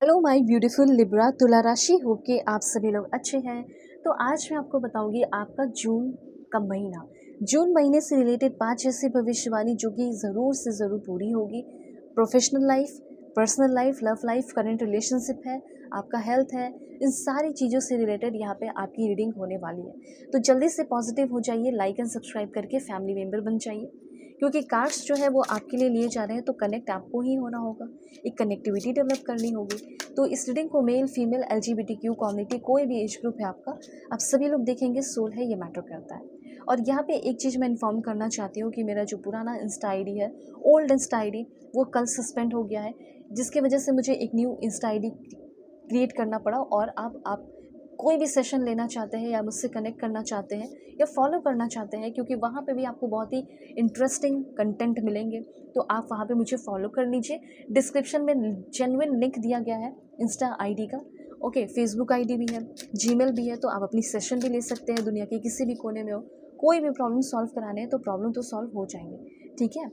Hello my beautiful Libra तुला राशि हो के आप सभी लोग अच्छे हैं। तो आज मैं आपको बताऊंगी आपका जून का महीना, जून महीने से रिलेटेड 5 ऐसी भविष्यवाणी जो कि ज़रूर से ज़रूर पूरी होगी। Professional life, personal life, love life, current relationship है, आपका हेल्थ है, इन सारी चीज़ों से रिलेटेड यहाँ पे आपकी रीडिंग होने वाली है। तो जल्दी से पॉजिटिव हो जाइए, लाइक एंड सब्सक्राइब करके फैमिली मेम्बर बन जाइए, क्योंकि कार्ड्स जो है वो आपके लिए लिए जा रहे हैं। तो कनेक्ट आपको ही होना होगा, एक कनेक्टिविटी डेवलप करनी होगी। तो इस रीडिंग को मेल फीमेल LGBTQ कम्युनिटी, कोई भी एज ग्रुप है आपका, आप सभी लोग देखेंगे, सोल है, ये मैटर करता है। और यहाँ पे एक चीज़ मैं इन्फॉर्म करना चाहती हूँ कि मेरा जो पुराना इंस्टा ID है, ओल्ड इंस्टा ID, वो कल सस्पेंड हो गया है, जिसकी वजह से मुझे एक न्यू इंस्टा ID क्रिएट करना पड़ा। और अब आप कोई भी सेशन लेना चाहते हैं या मुझसे कनेक्ट करना चाहते हैं या फॉलो करना चाहते हैं, क्योंकि वहाँ पे भी आपको बहुत ही इंटरेस्टिंग कंटेंट मिलेंगे, तो आप वहाँ पे मुझे फॉलो कर लीजिए। डिस्क्रिप्शन में जेन्युइन लिंक दिया गया है इंस्टा ID का। ओके, फेसबुक ID भी है, जीमेल भी है, तो आप अपनी सेशन भी ले सकते हैं। दुनिया के किसी भी कोने में हो, कोई भी प्रॉब्लम सॉल्व कराने हैं तो प्रॉब्लम तो सॉल्व हो जाएंगे, ठीक है।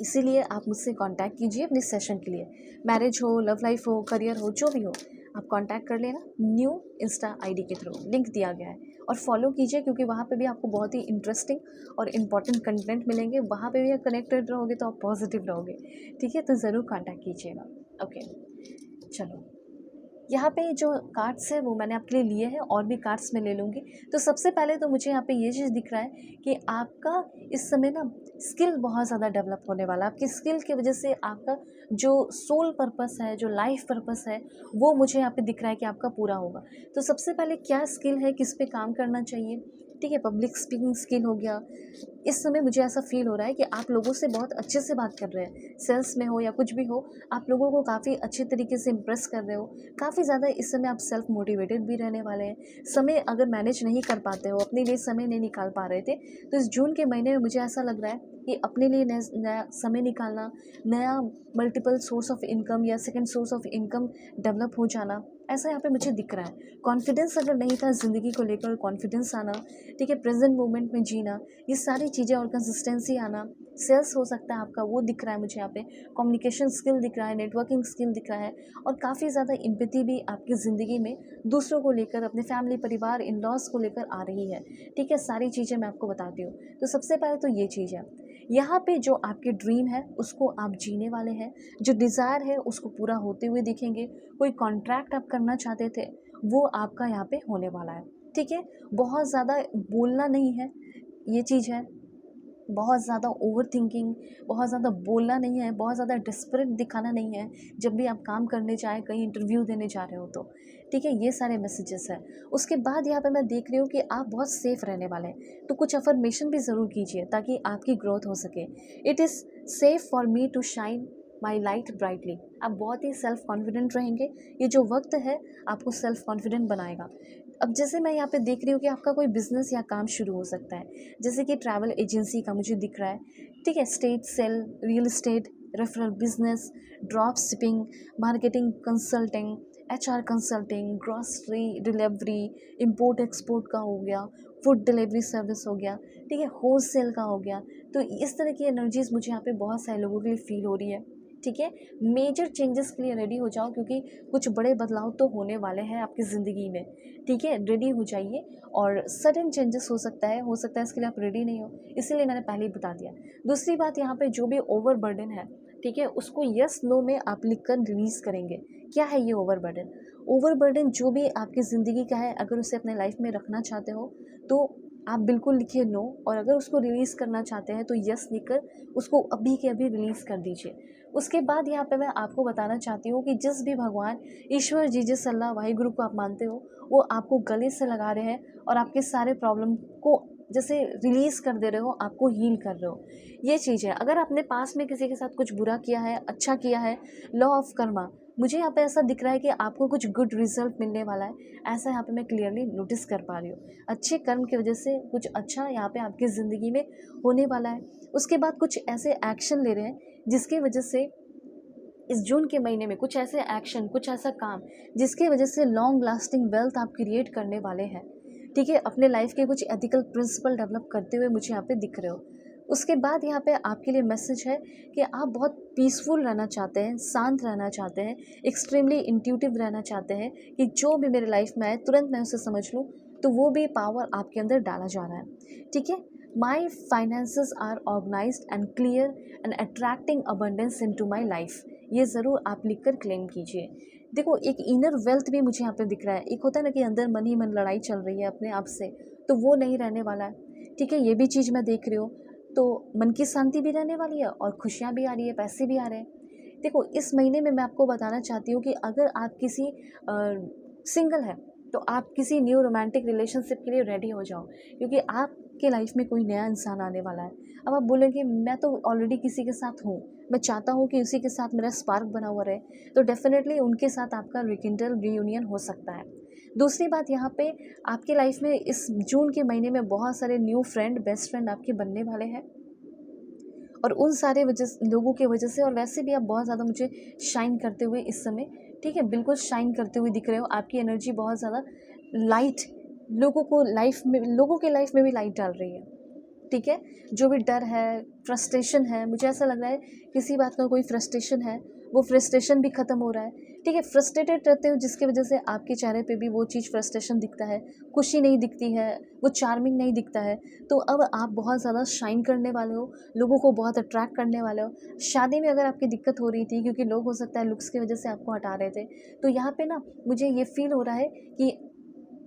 इसीलिए आप मुझसे कांटेक्ट कीजिए अपने सेशन के लिए। मैरिज हो, लव लाइफ हो, करियर हो, जो भी हो, आप कांटेक्ट कर लेना न्यू इंस्टा ID के थ्रू, लिंक दिया गया है। और फॉलो कीजिए, क्योंकि वहाँ पे भी आपको बहुत ही इंटरेस्टिंग और इम्पॉर्टेंट कंटेंट मिलेंगे। वहाँ पे भी आप कनेक्टेड रहोगे तो आप पॉजिटिव रहोगे, ठीक है। तो ज़रूर कांटेक्ट कीजिएगा। ओके, चलो, यहाँ पे जो कार्ड्स है वो मैंने आपके लिए लिए हैं, और भी कार्ड्स मैं ले लूँगी। तो सबसे पहले तो मुझे यहाँ पे ये चीज़ दिख रहा है कि आपका इस समय ना स्किल बहुत ज़्यादा डेवलप होने वाला है। आपकी स्किल की वजह से आपका जो सोल पर्पस है, जो लाइफ पर्पस है, वो मुझे यहाँ पे दिख रहा है कि आपका पूरा होगा। तो सबसे पहले क्या स्किल है, किस पे काम करना चाहिए, ठीक है। पब्लिक स्पीकिंग स्किल हो गया। इस समय मुझे ऐसा फील हो रहा है कि आप लोगों से बहुत अच्छे से बात कर रहे हैं, सेल्स में हो या कुछ भी हो, आप लोगों को काफ़ी अच्छे तरीके से इम्प्रेस कर रहे हो। काफ़ी ज़्यादा इस समय आप सेल्फ मोटिवेटेड भी रहने वाले हैं। समय अगर मैनेज नहीं कर पाते हो, अपने लिए समय नहीं निकाल पा रहे थे, तो इस जून के महीने में मुझे ऐसा लग रहा है कि अपने लिए नया समय निकालना, नया मल्टीपल सोर्स ऑफ इनकम या second source of income develop हो जाना, ऐसा यहाँ पे मुझे दिख रहा है। कॉन्फिडेंस अगर नहीं था ज़िंदगी को लेकर, कॉन्फिडेंस आना, ठीक है, प्रेजेंट मोमेंट में जीना, ये सारी चीज़ें, और कंसिस्टेंसी आना, सेल्स हो सकता है आपका, वो दिख रहा है मुझे यहाँ पे। कम्युनिकेशन स्किल दिख रहा है, नेटवर्किंग स्किल दिख रहा है, और काफ़ी ज़्यादा एम्पैथी भी आपकी ज़िंदगी में दूसरों को लेकर, अपने फैमिली, परिवार, इन लॉज को लेकर आ रही है, ठीक है। सारी चीज़ें मैं आपको बताती हूँ। तो सबसे पहले तो ये चीज़ है, यहाँ पे जो आपके ड्रीम है उसको आप जीने वाले हैं, जो डिज़ायर है उसको पूरा होते हुए दिखेंगे। कोई कॉन्ट्रैक्ट आप करना चाहते थे, वो आपका यहाँ पे होने वाला है, ठीक है। बहुत ज़्यादा बोलना नहीं है, ये चीज़ है। बहुत ज़्यादा ओवर थिंकिंग, बहुत ज़्यादा बोलना नहीं है, बहुत ज़्यादा डिस्परेट दिखाना नहीं है जब भी आप काम करने जाएँ, कहीं इंटरव्यू देने जा रहे हो तो, ठीक है। ये सारे मैसेजेस हैं। उसके बाद यहाँ पे मैं देख रही हूँ कि आप बहुत सेफ़ रहने वाले हैं, तो कुछ अफर्मेशन भी ज़रूर कीजिए ताकि आपकी ग्रोथ हो सके। It is safe for me to shine my light brightly. आप बहुत ही सेल्फ कॉन्फिडेंट रहेंगे। ये जो वक्त है आपको सेल्फ कॉन्फिडेंट बनाएगा। अब जैसे मैं यहाँ पे देख रही हूँ कि आपका कोई बिजनेस या काम शुरू हो सकता है, जैसे कि ट्रैवल एजेंसी का मुझे दिख रहा है, ठीक है। State sale, real estate, referral business, drop shipping, marketing consulting, HR consulting, grocery delivery, import export का हो गया, फूड डिलीवरी सर्विस हो गया, ठीक है, होल सेल का हो गया। तो इस तरह की एनर्जीज मुझे यहाँ पे बहुत सारे लोगों के लिए फील हो रही है, ठीक है। मेजर चेंजेस के लिए रेडी हो जाओ, क्योंकि कुछ बड़े बदलाव तो होने वाले हैं आपकी ज़िंदगी में, ठीक है। रेडी हो जाइए, और सडन चेंजेस हो सकता है इसके लिए आप रेडी नहीं हो, इसीलिए मैंने पहले ही बता दिया। दूसरी बात, यहाँ पे जो भी ओवर बर्डन है, ठीक है, उसको यस नो में आप लिख कर रिलीज़ करेंगे। क्या है ये ओवर बर्डन? ओवर बर्डन जो भी आपकी ज़िंदगी का है, अगर उसे अपने लाइफ में रखना चाहते हो तो आप बिल्कुल लिखिए नो, और अगर उसको रिलीज़ करना चाहते हैं तो यस लिखकर उसको अभी के अभी रिलीज़ कर दीजिए। उसके बाद यहाँ पे मैं आपको बताना चाहती हूँ कि जिस भी भगवान, ईश्वर, जीसस, अल्लाह, वाहिगुरु को आप मानते हो, वो आपको गले से लगा रहे हैं और आपके सारे प्रॉब्लम को जैसे रिलीज़ कर दे रहे हो, आपको हील कर रहे हो। ये चीज़ है। अगर आपने पास में किसी के साथ कुछ बुरा किया है, अच्छा किया है, लॉ ऑफ कर्मा, मुझे यहाँ पे ऐसा दिख रहा है कि आपको कुछ गुड रिजल्ट मिलने वाला है, ऐसा यहाँ पे मैं क्लियरली नोटिस कर पा रही हूँ। अच्छे कर्म की वजह से कुछ अच्छा यहाँ पे आपकी ज़िंदगी में होने वाला है। उसके बाद कुछ ऐसे एक्शन ले रहे हैं जिसकी वजह से इस जून के महीने में कुछ ऐसे एक्शन, कुछ ऐसा काम जिसकी वजह से लॉन्ग लास्टिंग वेल्थ आप क्रिएट करने वाले हैं, ठीक है। अपने लाइफ के कुछ एथिकल प्रिंसिपल डेवलप करते हुए मुझे यहाँ पे दिख रहे हो। उसके बाद यहाँ पे आपके लिए मैसेज है कि आप बहुत पीसफुल रहना चाहते हैं, शांत रहना चाहते हैं, एक्सट्रीमली इंट्यूटिव रहना चाहते हैं कि जो भी मेरे लाइफ में आए तुरंत मैं उसे समझ लूँ, तो वो भी पावर आपके अंदर डाला जा रहा है। ठीक है, my finances are organised and clear and attracting abundance in to my life, ये ज़रूर आप लिख कर क्लेम कीजिए। देखो, एक इनर वेल्थ भी मुझे यहाँ पे दिख रहा है। एक होता है ना कि अंदर मन ही मन लड़ाई चल रही है अपने आप से, तो वो नहीं रहने वाला है। ठीक है, ये भी चीज़ मैं देख रही हूँ। तो मन की शांति भी रहने वाली है और खुशियाँ भी आ रही है, पैसे भी आ रहे हैं। देखो, इस महीने में मैं आपको बताना चाहती हूँ कि अगर आप किसी सिंगल है तो आप किसी न्यू रोमांटिक रिलेशनशिप के लिए रेडी हो जाओ, क्योंकि आपके लाइफ में कोई नया इंसान आने वाला है। अब आप बोलेंगे मैं तो ऑलरेडी किसी के साथ हूँ, मैं चाहता हूँ कि उसी के साथ मेरा स्पार्क बना हुआ रहे, तो डेफिनेटली उनके साथ आपका रिकिंडल रियूनियन हो सकता है। दूसरी बात, यहाँ पे आपकी लाइफ में इस जून के महीने में बहुत सारे न्यू फ्रेंड, बेस्ट फ्रेंड आपके बनने वाले हैं, और उन सारे लोगों की वजह से, और वैसे भी आप बहुत ज़्यादा मुझे शाइन करते हुए इस समय, ठीक है, बिल्कुल शाइन करते हुए दिख रहे हो। आपकी एनर्जी बहुत ज़्यादा लाइट, लोगों के लाइफ में भी लाइट डाल रही है। ठीक है, जो भी डर है, फ्रस्ट्रेशन है, मुझे ऐसा लग रहा है किसी बात का कोई फ्रस्ट्रेशन है, वो फ्रस्ट्रेशन भी ख़त्म हो रहा है। ठीक है, फ्रस्ट्रेटेड रहते हो जिसकी वजह से आपके चेहरे पे भी वो चीज़ फ्रस्ट्रेशन दिखता है, खुशी नहीं दिखती है, वो चार्मिंग नहीं दिखता है। तो अब आप बहुत ज़्यादा शाइन करने वाले हो, लोगों को बहुत अट्रैक्ट करने वाले हो। शादी में अगर आपकी दिक्कत हो रही थी क्योंकि लोग हो सकता है लुक्स की वजह से आपको हटा रहे थे, तो यहाँ पे ना मुझे ये फील हो रहा है कि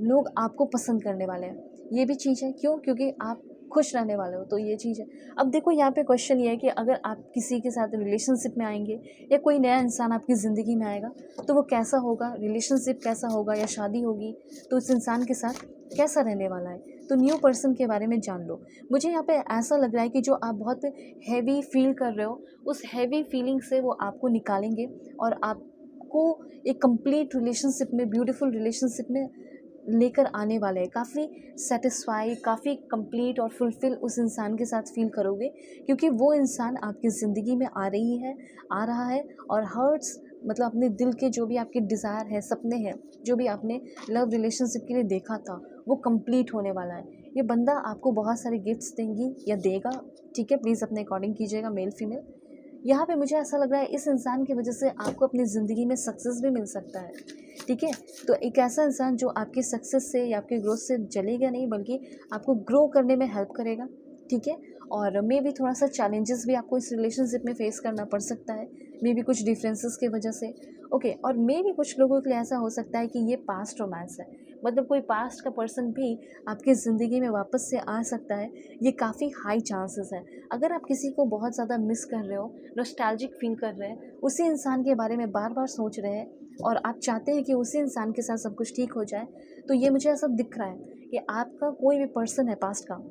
लोग आपको पसंद करने वाले हैं। ये भी चीज़ है, क्यों? क्योंकि आप खुश रहने वाले हो, तो ये चीज़ है। अब देखो, यहाँ पे क्वेश्चन ये है कि अगर आप किसी के साथ रिलेशनशिप में आएंगे या कोई नया इंसान आपकी ज़िंदगी में आएगा, तो वो कैसा होगा, रिलेशनशिप कैसा होगा या शादी होगी, तो उस इंसान के साथ कैसा रहने वाला है, तो न्यू पर्सन के बारे में जान लो। मुझे यहाँ पे ऐसा लग रहा है कि जो आप बहुत हैवी फील कर रहे हो, उस हैवी फीलिंग से वो आपको निकालेंगे और आपको एक कंप्लीट रिलेशनशिप में, ब्यूटीफुल रिलेशनशिप में लेकर आने वाले हैं। काफ़ी सेटिस्फाई, काफ़ी कंप्लीट और फुलफ़िल उस इंसान के साथ फ़ील करोगे, क्योंकि वो इंसान आपकी ज़िंदगी में आ रही है, आ रहा है, और हर्ट्स मतलब अपने दिल के जो भी आपके डिज़ायर है, सपने हैं, जो भी आपने लव रिलेशनशिप के लिए देखा था, वो कंप्लीट होने वाला है। ये बंदा आपको बहुत सारे गिफ्ट्स देंगी या देगा। ठीक है, प्लीज़ अपने अकॉर्डिंग कीजिएगा, मेल फीमेल। यहाँ पे मुझे ऐसा लग रहा है इस इंसान की वजह से आपको अपनी ज़िंदगी में सक्सेस भी मिल सकता है। ठीक है, तो एक ऐसा इंसान जो आपके सक्सेस से या आपके ग्रोथ से जलेगा नहीं, बल्कि आपको ग्रो करने में हेल्प करेगा। ठीक है, और मे भी थोड़ा सा चैलेंजेस भी आपको इस रिलेशनशिप में फेस करना पड़ सकता है, मे भी कुछ डिफरेंसेस की वजह से। ओके, और मे भी कुछ लोगों के लिए ऐसा हो सकता है कि ये पास्ट रोमांस है, मतलब कोई पास्ट का पर्सन भी आपकी ज़िंदगी में वापस से आ सकता है। ये काफ़ी हाई चांसेस है। अगर आप किसी को बहुत ज़्यादा मिस कर रहे हो, नॉस्टैल्जिक फील कर रहे हैं, उसी इंसान के बारे में बार बार सोच रहे हैं, और आप चाहते हैं कि उसी इंसान के साथ सब कुछ ठीक हो जाए, तो ये मुझे ऐसा दिख रहा है कि आपका कोई भी पर्सन है पास्ट का,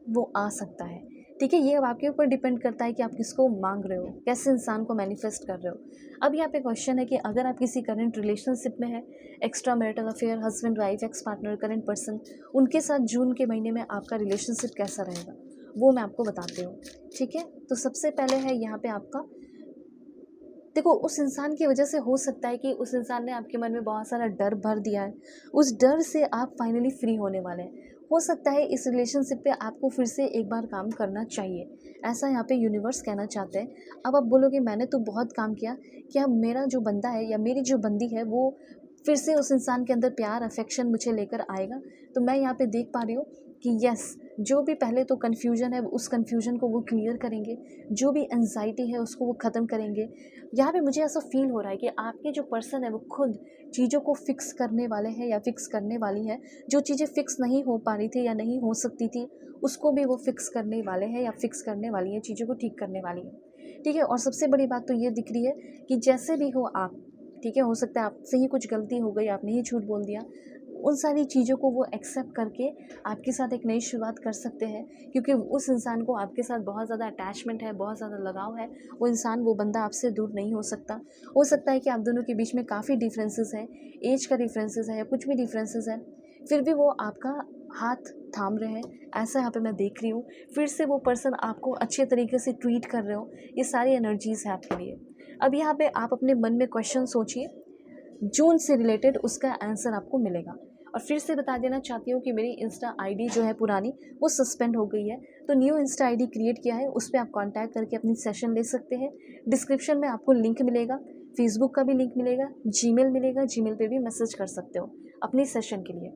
वो आ सकता है। ठीक है, ये अब आपके ऊपर डिपेंड करता है कि आप किसको मांग रहे हो, कैसे इंसान को मैनिफेस्ट कर रहे हो। अब यहाँ पे क्वेश्चन है कि अगर आप किसी करंट रिलेशनशिप में है, extra marital affair, husband wife, ex partner, current person, उनके साथ जून के महीने में आपका रिलेशनशिप कैसा रहेगा, वो मैं आपको बताती हूँ। ठीक है, तो सबसे पहले है यहाँ पे आपका, देखो, उस इंसान की वजह से हो सकता है कि उस इंसान ने आपके मन में बहुत सारा डर भर दिया है। उस डर से आप फाइनली फ्री होने वाले हैं। हो सकता है इस रिलेशनशिप पे आपको फिर से एक बार काम करना चाहिए, ऐसा यहाँ पे यूनिवर्स कहना चाहते हैं। अब आप बोलोगे मैंने तो बहुत काम किया, क्या मेरा जो बंदा है या मेरी जो बंदी है वो फिर से उस इंसान के अंदर प्यार, अफेक्शन मुझे लेकर आएगा? तो मैं यहाँ पे देख पा रही हूँ कि यस, जो भी पहले तो कन्फ्यूजन है उस कन्फ्यूजन को वो क्लियर करेंगे, जो भी एंजाइटी है उसको वो ख़त्म करेंगे। यहाँ पे मुझे ऐसा फील हो रहा है कि आपके जो पर्सन है वो खुद चीज़ों को फिक्स करने वाले हैं या फिक्स करने वाली है। जो चीज़ें फिक्स नहीं हो पा रही थी या नहीं हो सकती थी, उसको भी वो फिक्स करने वाले हैं या फिक्स करने वाली है, चीज़ों को ठीक करने वाली है। ठीक है, और सबसे बड़ी बात तो ये दिख रही है कि जैसे भी हो आप, ठीक है, हो सकता है आपसे ही कुछ गलती हो गई, आपने ही झूठ बोल दिया, उन सारी चीज़ों को वो एक्सेप्ट करके आपके साथ एक नई शुरुआत कर सकते हैं, क्योंकि उस इंसान को आपके साथ बहुत ज़्यादा अटैचमेंट है, बहुत ज़्यादा लगाव है। वो इंसान, वो बंदा आपसे दूर नहीं हो सकता। हो सकता है कि आप दोनों के बीच में काफ़ी डिफरेंसेस हैं, एज का डिफरेंसेस है या कुछ भी डिफरेंसेस है, फिर भी वो आपका हाथ थाम रहे हैं, ऐसा यहाँ पे मैं देख रही हूँ। फिर से वो पर्सन आपको अच्छे तरीके से ट्रीट कर रहे हो, ये सारी एनर्जीज़ है आपके लिए। अब यहाँ पे आप अपने मन में क्वेश्चन सोचिए, जून से रिलेटेड उसका आंसर आपको मिलेगा। और फिर से बता देना चाहती हूँ कि मेरी इंस्टा आईडी जो है पुरानी वो सस्पेंड हो गई है, तो न्यू इंस्टा आईडी क्रिएट किया है, उस पर आप कांटेक्ट करके अपनी सेशन ले सकते हैं। डिस्क्रिप्शन में आपको लिंक मिलेगा, फेसबुक का भी लिंक मिलेगा, जीमेल मिलेगा, जीमेल पे भी मैसेज कर सकते हो अपनी सेशन के लिए।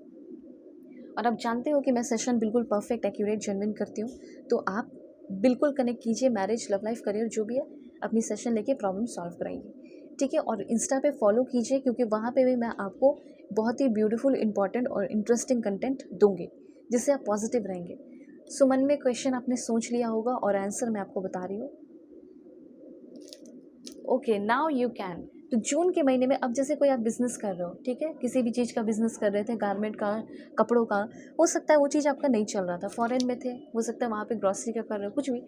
और आप जानते हो कि मैं सेशन बिल्कुल परफेक्ट, एक्यूरेट, जेन्युइन करती हूँ, तो आप बिल्कुल कनेक्ट कीजिए। मैरिज, लव लाइफ, करियर जो भी है, अपनी सेशन लेके प्रॉब्लम सॉल्व कराएंगे, ठीक है। और इंस्टा पे फॉलो कीजिए, क्योंकि वहाँ पे भी मैं आपको बहुत ही ब्यूटीफुल, इंपॉर्टेंट और इंटरेस्टिंग कंटेंट दूंगी, जिससे आप पॉजिटिव रहेंगे। सो मन में क्वेश्चन आपने सोच लिया होगा और आंसर मैं आपको बता रही हूँ। Okay, now you can. तो जून के महीने में अब जैसे कोई आप बिज़नेस कर रहे हो, ठीक है, किसी भी चीज़ का बिज़नेस कर रहे थे, गारमेंट का, कपड़ों का, हो सकता है वो चीज़ आपका नहीं चल रहा था, फॉरेन में थे, हो सकता है वहाँ पे ग्रॉसरी का कर रहे हो, कुछ भी,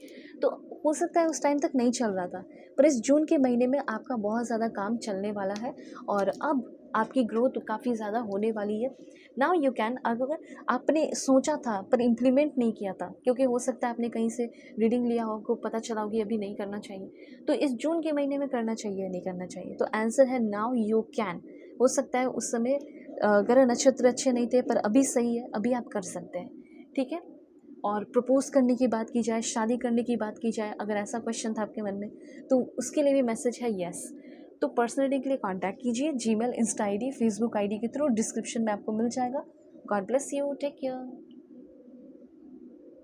तो हो सकता है उस टाइम तक नहीं चल रहा था, पर इस जून के महीने में आपका बहुत ज़्यादा काम चलने वाला है और अब आपकी ग्रोथ काफ़ी ज़्यादा होने वाली है। Now you can. अगर आपने सोचा था पर इम्प्लीमेंट नहीं किया था, क्योंकि हो सकता है आपने कहीं से रीडिंग लिया हो, आपको पता चला हो कि अभी नहीं करना चाहिए, तो इस जून के महीने में करना चाहिए या नहीं करना चाहिए, तो आंसर है नाउ यू कैन। हो सकता है उस समय ग्रह नक्षत्र अच्छे नहीं थे, पर अभी सही है, अभी आप कर सकते हैं, ठीक है। और प्रपोज करने की बात की जाए, शादी करने की बात की जाए, अगर ऐसा क्वेश्चन था आपके मन में, तो उसके लिए भी मैसेज है यस। तो पर्सनली के लिए कांटेक्ट कीजिए, Gmail, Insta ID, Facebook ID के थ्रू, डिस्क्रिप्शन में आपको मिल जाएगा। God bless you, take care.